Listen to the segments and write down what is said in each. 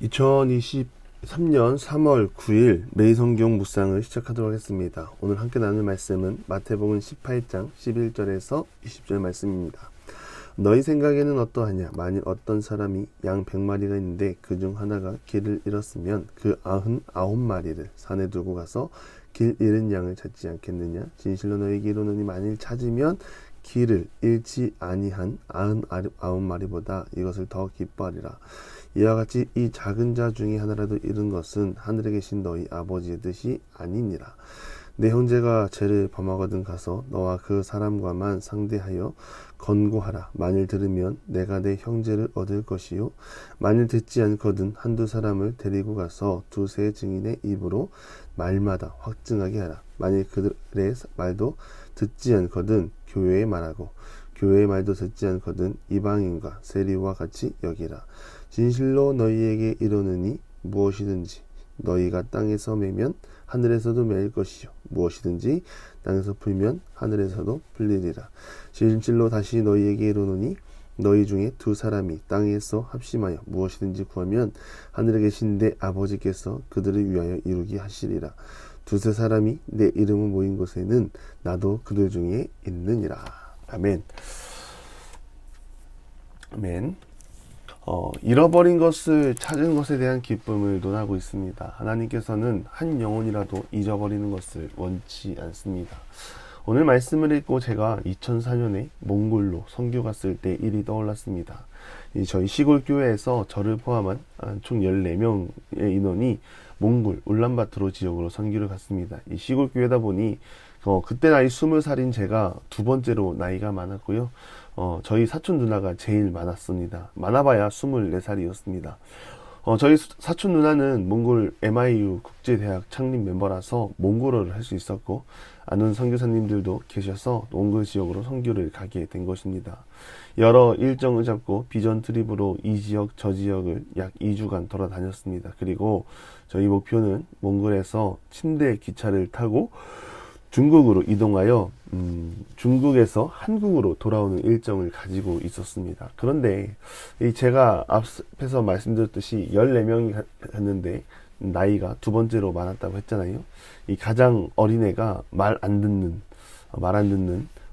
2023년 3월 9일 매일 성경 묵상을 시작하도록 하겠습니다. 오늘 함께 나눌 말씀은 마태복음 18장 11절에서 20절 말씀입니다. 너희 생각에는 어떠하냐? 만일 어떤 사람이 양 100마리가 있는데 그중 하나가 길을 잃었으면 그 99마리를 산에 두고 가서 길 잃은 양을 찾지 않겠느냐? 진실로 너희에게 이르노니 만일 찾으면 길을 잃지 아니한 99마리보다 이것을 더 기뻐하리라. 이와 같이 이 작은 자 중에 하나라도 잃은 것은 하늘에 계신 너희 아버지의 뜻이 아니니라. 내 형제가 죄를 범하거든 가서 너와 그 사람과만 상대하여 권고하라. 만일 들으면 내가 내 형제를 얻을 것이요 만일 듣지 않거든 한두 사람을 데리고 가서 두세 증인의 입으로 말마다 확증하게 하라. 만일 그들의 말도 듣지 않거든 교회에 말하고 교회의 말도 듣지 않거든 이방인과 세리와 같이 여기라. 진실로 너희에게 이르노니 무엇이든지 너희가 땅에서 매면 하늘에서도 매일 것이요 무엇이든지 땅에서 풀면 하늘에서도 풀리리라. 진실로 다시 너희에게 이르노니 너희 중에 두 사람이 땅에서 합심하여 무엇이든지 구하면 하늘에 계신 내 아버지께서 그들을 위하여 이루게 하시리라. 두세 사람이 내 이름을 모인 곳에는 나도 그들 중에 있느니라. 아멘. 아멘. 잃어버린 것을 찾은 것에 대한 기쁨을 논하고 있습니다. 하나님께서는 한 영혼이라도 잊어버리는 것을 원치 않습니다. 오늘 말씀을 읽고 제가 2004년에 몽골로 선교 갔을 때 일이 떠올랐습니다. 저희 시골 교회에서 저를 포함한 총 14명의 인원이 몽골 울란바토르 지역으로 선교를 갔습니다. 이 시골 교회다 보니 그때 나이 20살인 제가 두 번째로 나이가 많았고요. 저희 사촌 누나가 제일 많았습니다. 많아봐야 24살이었습니다. 저희 사촌 누나는 몽골 MIU 국제대학 창립 멤버라서 몽골어를 할 수 있었고 아는 선교사님들도 계셔서 몽골 지역으로 선교를 가게 된 것입니다. 여러 일정을 잡고 비전 트립으로 이 지역 저 지역을 약 2주간 돌아다녔습니다. 그리고 저희 목표는 몽골에서 침대 기차를 타고 중국으로 이동하여 중국에서 한국으로 돌아오는 일정을 가지고 있었습니다. 그런데 제가 앞에서 말씀드렸듯이 14명이 갔는데 나이가 두 번째로 많았다고 했잖아요. 이 가장 어린애가 말 안 듣는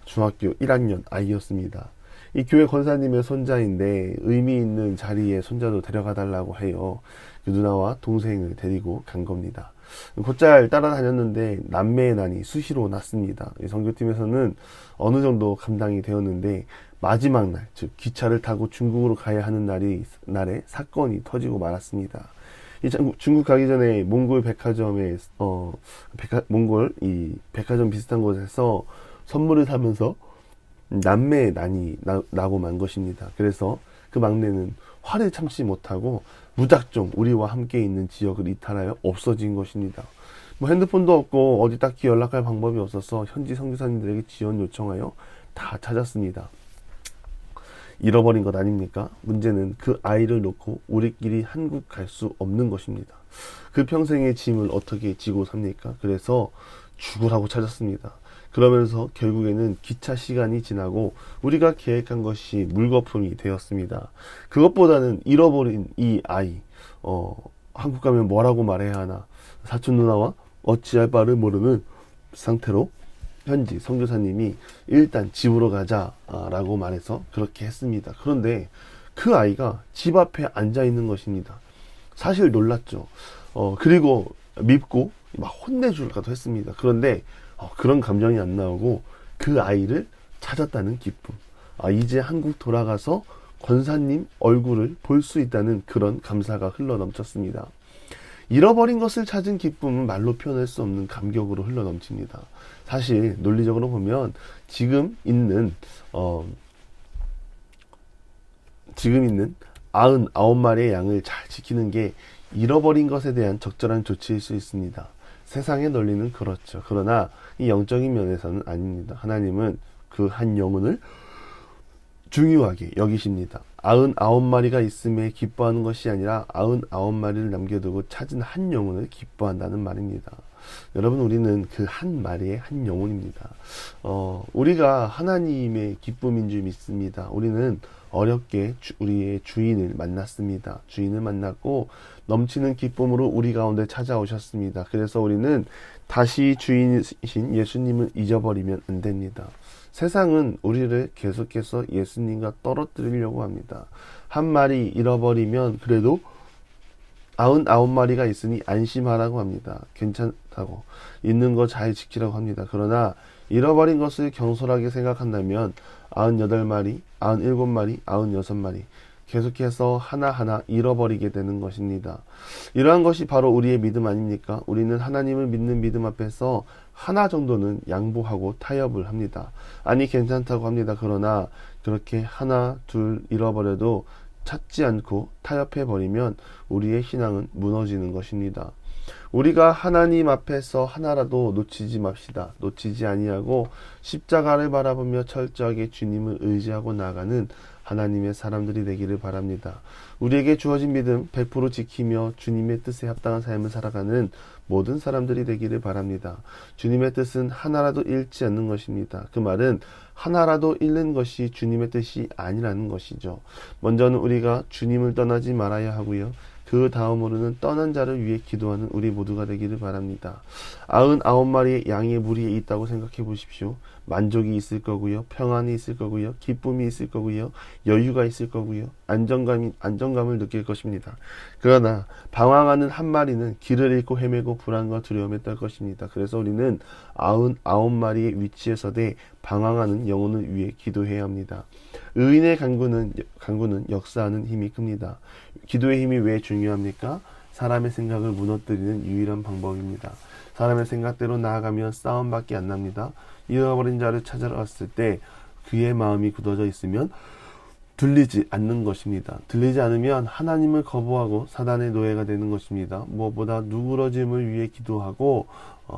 중학교 1학년 아이였습니다. 이 교회 권사님의 손자인데 의미 있는 자리에 손자도 데려가 달라고 해요. 그 누나와 동생을 데리고 간 겁니다. 곧잘 따라다녔는데 남매의 난이 수시로 났습니다. 이 선교팀에서는 어느 정도 감당이 되었는데 마지막 날, 즉 기차를 타고 중국으로 가야 하는 날에 사건이 터지고 말았습니다. 중국 가기 전에 몽골 백화점에 몽골 이 백화점 비슷한 곳에서 선물을 사면서 남매의 난이 나고 만 것입니다. 그래서 그 막내는 화를 참지 못하고 무작정 우리와 함께 있는 지역을 이탈하여 없어진 것입니다. 핸드폰도 없고 어디 딱히 연락할 방법이 없어서 현지 선교사님들에게 지원 요청하여 다 찾았습니다. 잃어버린 것 아닙니까? 문제는 그 아이를 놓고 우리끼리 한국 갈 수 없는 것입니다. 그 평생의 짐을 어떻게 지고 삽니까? 그래서 죽으라고 찾았습니다. 그러면서 결국에는 기차 시간이 지나고 우리가 계획한 것이 물거품이 되었습니다. 그것보다는 잃어버린 이 아이, 한국 가면 뭐라고 말해야 하나, 사촌 누나와 어찌할 바를 모르는 상태로 현지 선교사님이 일단 집으로 가자라고 말해서 그렇게 했습니다. 그런데 그 아이가 집 앞에 앉아 있는 것입니다. 사실 놀랐죠. 그리고 밉고 막 혼내줄까도 했습니다. 그런데 그런 감정이 안 나오고 그 아이를 찾았다는 기쁨, 이제 한국 돌아가서 권사님 얼굴을 볼 수 있다는 그런 감사가 흘러넘쳤습니다. 잃어버린 것을 찾은 기쁨은 말로 표현할 수 없는 감격으로 흘러넘칩니다. 사실 논리적으로 보면 지금 있는 99마리의 양을 잘 지키는 게 잃어버린 것에 대한 적절한 조치일 수 있습니다. 세상의 논리는 그렇죠. 그러나 이 영적인 면에서는 아닙니다. 하나님은 그 한 영혼을 중요하게 여기십니다. 99마리가 있음에 기뻐하는 것이 아니라 99마리를 남겨두고 찾은 한 영혼을 기뻐한다는 말입니다. 여러분, 우리는 그 한 마리의 한 영혼입니다. 우리가 하나님의 기쁨인 줄 믿습니다. 우리는 어렵게 우리의 주인을 만났습니다. 주인을 만났고 넘치는 기쁨으로 우리 가운데 찾아오셨습니다. 그래서 우리는 다시 주인이신 예수님을 잊어버리면 안 됩니다. 세상은 우리를 계속해서 예수님과 떨어뜨리려고 합니다. 한 마리 잃어버리면 그래도 99마리가 있으니 안심하라고 합니다. 괜찮다고. 있는 거 잘 지키라고 합니다. 그러나 잃어버린 것을 경솔하게 생각한다면 98마리, 97마리, 96마리 계속해서 하나하나 잃어버리게 되는 것입니다. 이러한 것이 바로 우리의 믿음 아닙니까? 우리는 하나님을 믿는 믿음 앞에서 하나 정도는 양보하고 타협을 합니다. 아니 괜찮다고 합니다. 그러나 그렇게 하나, 둘 잃어버려도 찾지 않고 타협해버리면 우리의 신앙은 무너지는 것입니다. 우리가 하나님 앞에서 하나라도 놓치지 맙시다. 놓치지 아니하고 십자가를 바라보며 철저하게 주님을 의지하고 나가는 하나님의 사람들이 되기를 바랍니다. 우리에게 주어진 믿음 100% 지키며 주님의 뜻에 합당한 삶을 살아가는 모든 사람들이 되기를 바랍니다. 주님의 뜻은 하나라도 잃지 않는 것입니다. 그 말은 하나라도 잃는 것이 주님의 뜻이 아니라는 것이죠. 먼저는 우리가 주님을 떠나지 말아야 하고요. 그 다음으로는 떠난 자를 위해 기도하는 우리 모두가 되기를 바랍니다. 99마리의 양의 무리에 있다고 생각해 보십시오. 만족이 있을 거고요. 평안이 있을 거고요. 기쁨이 있을 거고요. 여유가 있을 거고요. 안정감을 느낄 것입니다. 그러나 방황하는 한 마리는 길을 잃고 헤매고 불안과 두려움에 떨 것입니다. 그래서 우리는 99마리의 위치에서대 방황하는 영혼을 위해 기도해야 합니다. 의인의 간구는 역사하는 힘이 큽니다. 기도의 힘이 왜 중요합니까? 사람의 생각을 무너뜨리는 유일한 방법입니다. 사람의 생각대로 나아가면 싸움밖에 안 납니다. 잃어버린 자를 찾아러 갔을 때 그의 마음이 굳어져 있으면 들리지 않는 것입니다. 들리지 않으면 하나님을 거부하고 사단의 노예가 되는 것입니다. 무엇보다 누그러짐을 위해 기도하고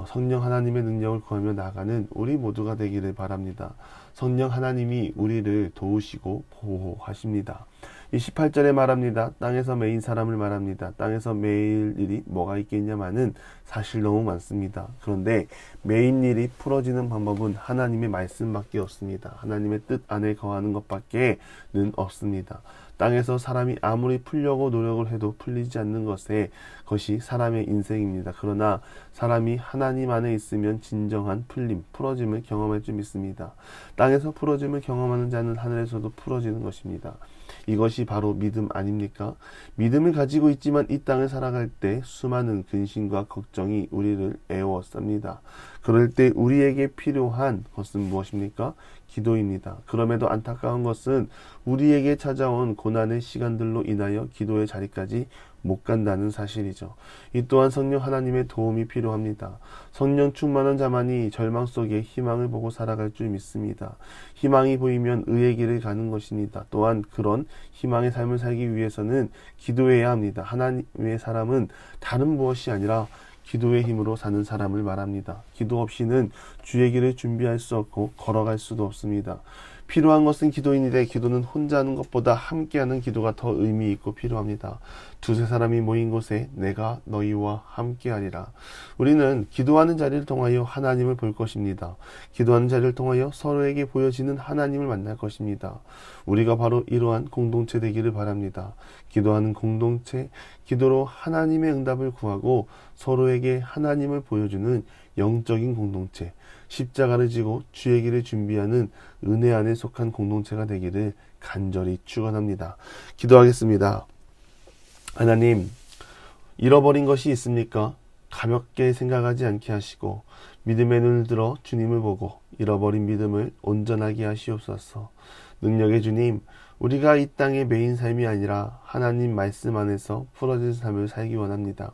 성령 하나님의 능력을 구하며 나가는 우리 모두가 되기를 바랍니다. 성령 하나님이 우리를 도우시고 보호하십니다. 이 18절에 말합니다. 땅에서 매인 사람을 말합니다. 땅에서 매일 일이 뭐가 있겠냐마는 사실 너무 많습니다. 그런데 매인 일이 풀어지는 방법은 하나님의 말씀밖에 없습니다. 하나님의 뜻 안에 거하는 것밖에는 없습니다. 땅에서 사람이 아무리 풀려고 노력을 해도 풀리지 않는 것이 사람의 인생입니다. 그러나 사람이 하나님 안에 있으면 진정한 풀어짐을 경험할 줄 믿습니다. 땅에서 풀어짐을 경험하는 자는 하늘에서도 풀어지는 것입니다. 이것이 바로 믿음 아닙니까? 믿음을 가지고 있지만 이 땅을 살아갈 때 수많은 근심과 걱정이 우리를 애워쌉니다. 그럴 때 우리에게 필요한 것은 무엇입니까? 기도입니다. 그럼에도 안타까운 것은 우리에게 찾아온 고난의 시간들로 인하여 기도의 자리까지 못 간다는 사실이죠. 이 또한 성령 하나님의 도움이 필요합니다. 성령 충만한 자만이 절망 속에 희망을 보고 살아갈 줄 믿습니다. 희망이 보이면 의의 길을 가는 것입니다. 또한 그런 희망의 삶을 살기 위해서는 기도해야 합니다. 하나님의 사람은 다른 무엇이 아니라 기도의 힘으로 사는 사람을 말합니다. 기도 없이는 주의 길을 준비할 수 없고 걸어갈 수도 없습니다. 필요한 것은 기도인이되 기도는 혼자 하는 것보다 함께하는 기도가 더 의미 있고 필요합니다. 두세 사람이 모인 곳에 내가 너희와 함께하리라. 우리는 기도하는 자리를 통하여 하나님을 볼 것입니다. 기도하는 자리를 통하여 서로에게 보여지는 하나님을 만날 것입니다. 우리가 바로 이러한 공동체 되기를 바랍니다. 기도하는 공동체, 기도로 하나님의 응답을 구하고 서로에게 하나님을 보여주는 영적인 공동체, 십자가를 지고 주의 길을 준비하는 은혜 안에 속한 공동체가 되기를 간절히 축원합니다. 기도하겠습니다. 하나님, 잃어버린 것이 있습니까? 가볍게 생각하지 않게 하시고 믿음의 눈을 들어 주님을 보고 잃어버린 믿음을 온전하게 하시옵소서. 능력의 주님, 우리가 이 땅의 매인 삶이 아니라 하나님 말씀 안에서 풀어진 삶을 살기 원합니다.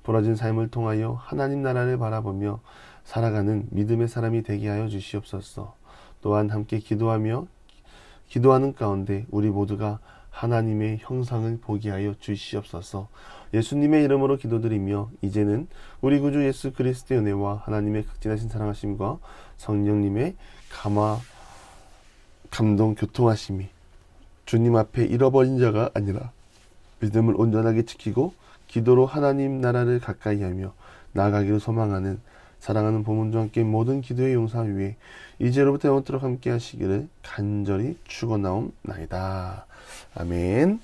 풀어진 삶을 통하여 하나님 나라를 바라보며 살아가는 믿음의 사람이 되게 하여 주시옵소서. 또한 함께 기도하는 가운데 우리 모두가 하나님의 형상을 보게 하여 주시옵소서. 예수님의 이름으로 기도드리며 이제는 우리 구주 예수 그리스도의 은혜와 하나님의 극진하신 사랑하심과 성령님의 감동 교통하심이 주님 앞에 잃어버린 자가 아니라 믿음을 온전하게 지키고 기도로 하나님 나라를 가까이 하며 나아가기를 소망하는 사랑하는 부모님과 함께 모든 기도의 용사 위에 이제로부터 영원토록 함께 하시기를 간절히 축원하옵나이다. 아멘.